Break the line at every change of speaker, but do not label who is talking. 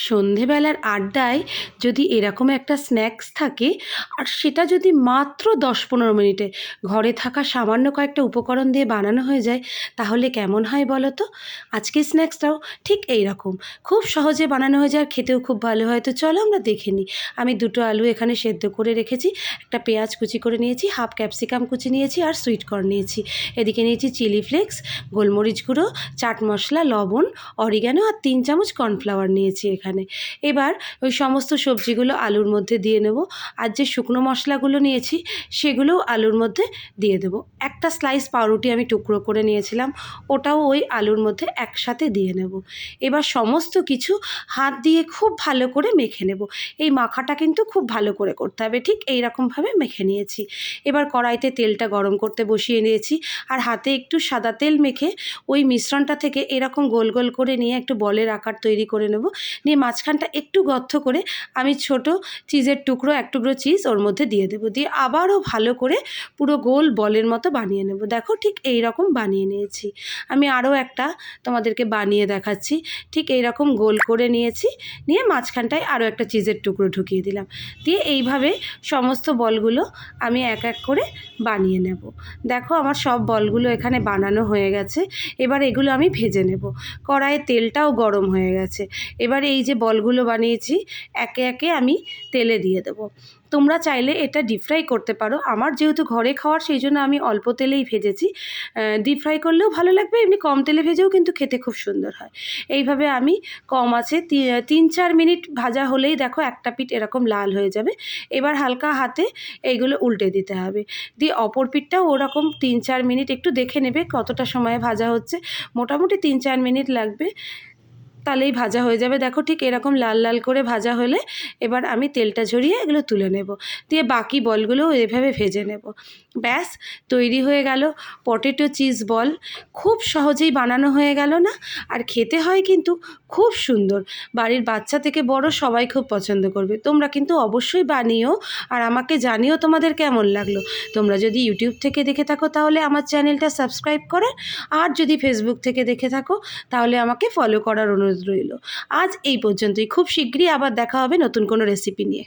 সন্ধেবেলার আড্ডায় যদি এরকম একটা স্ন্যাক্স থাকে আর সেটা যদি মাত্র 10-15 মিনিটে ঘরে থাকা সামান্য কয়েকটা উপকরণ দিয়ে বানানো হয়ে যায়, তাহলে কেমন হয় বলো তো? আজকের স্ন্যাক্সটাও ঠিক এই রকম, খুব সহজে বানানো হয়ে যায় আর খেতেও খুব ভালো হয়। তো চলো আমরা দেখে নিই। আমি 2টো আলু এখানে সেদ্ধ করে রেখেছি, একটা পেঁয়াজ কুচি করে নিয়েছি, হাফ ক্যাপসিকাম কুচি নিয়েছি আর সুইট কর্ন নিয়েছি। এদিকে নিয়েছি চিলি ফ্লেক্স, গোলমরিচ গুঁড়ো, চাট মশলা, লবণ, অরিগ্যানো আর 3 চামচ কর্নফ্লাওয়ার নিয়েছি এখানে। এবার ওই সমস্ত সবজিগুলো আলুর মধ্যে দিয়ে নেব। আর যে শুকনো মশলাগুলো নিয়েছি সেগুলোও আলুর মধ্যে দিয়ে দেবো। একটা স্লাইস পাউরুটি আমি টুকরো করে নিয়েছিলাম, ওটাও ওই আলুর মধ্যে একসাথে দিয়ে নেব। এবার সমস্ত কিছু হাত দিয়ে খুব ভালো করে মেখে নেব। এই মাখাটা কিন্তু খুব ভালো করে করতে হবে, ঠিক এই রকমভাবে মেখে নিয়েছি। এবার কড়াইতে তেলটা গরম করতে বসিয়ে নিয়েছি আর হাতে একটু সাদা তেল মেখে ওই মিশ্রণটা থেকে এরকম গোল গোল করে নিয়ে একটু বলের আকার তৈরি করে নেব। নিয়ে মাঝখানটা একটু গর্ত করে আমি ছোট চিজের টুকরো, এক টুকরো চিজ ওর মধ্যে দিয়ে দেবো। দিয়ে আবারও ভালো করে পুরো গোল বলের মতো বানিয়ে নেব। দেখো ঠিক এই রকম বানিয়ে নিয়েছি। আমি আরও একটা তোমাদেরকে বানিয়ে দেখাচ্ছি। ঠিক এই রকম গোল করে নিয়েছি, নিয়ে মাঝখানটায় আরও একটা চিজের টুকরো ঢুকিয়ে দিলাম। দিয়ে এইভাবে সমস্ত বলগুলো আমি এক এক করে বানিয়ে নেব। দেখো আমার সব বলগুলো এখানে বানানো হয়ে গেছে। এবার এগুলো আমি ভেজে নেব। কড়াইয়ে তেলটাও গরম হয়ে গেছে। এবার এই যে বলগুলো বানিয়েছি একে একে আমি তেলে দিয়ে দেবো। তোমরা চাইলে এটা ডিপ ফ্রাই করতে পারো। আমার যেহেতু ঘরে খাওয়ার, সেই জন্য আমি অল্প তেলেই ভেজেছি। ডিপ ফ্রাই করলেও ভালো লাগবে, এমনি কম তেলে ভেজেও কিন্তু খেতে খুব সুন্দর হয়। এইভাবে আমি কম আছে 3-4 মিনিট ভাজা হলেই দেখো একটা পিঠ এরকম লাল হয়ে যাবে। এবার হালকা হাতে এইগুলো উল্টে দিতে হবে। দিয়ে অপর পিঠটাও ওরকম 3-4 মিনিট একটু দেখে নেবে কতটা সময়ে ভাজা হচ্ছে। মোটামুটি 3-4 মিনিট লাগবে, তাহলেই ভাজা হয়ে যাবে। দেখো ঠিক এরকম লাল লাল করে ভাজা হলে এবার আমি তেলটা ঝরিয়ে এগুলো তুলে নেব। দিয়ে বাকি বলগুলোও এভাবে ভেজে নেব। ব্যাস, তৈরি হয়ে গেল পটেটো চিজ বল। খুব সহজেই বানানো হয়ে গেল না? আর খেতে হয় কিন্তু খুব সুন্দর। বাড়ির বাচ্চা থেকে বড় সবাই খুব পছন্দ করবে। তোমরা কিন্তু অবশ্যই বানিও আর আমাকে জানিও তোমাদের কেমন লাগলো। তোমরা যদি ইউটিউব থেকে দেখে থাকো তাহলে আমার চ্যানেলটা সাবস্ক্রাইব করে, আর যদি ফেসবুক থেকে দেখে থাকো তাহলে আমাকে ফলো করার অনুরোধ রইল। আজ এই পর্যন্তই। খুব শীঘ্রই আবার দেখা হবে নতুন কোনো রেসিপি নিয়ে।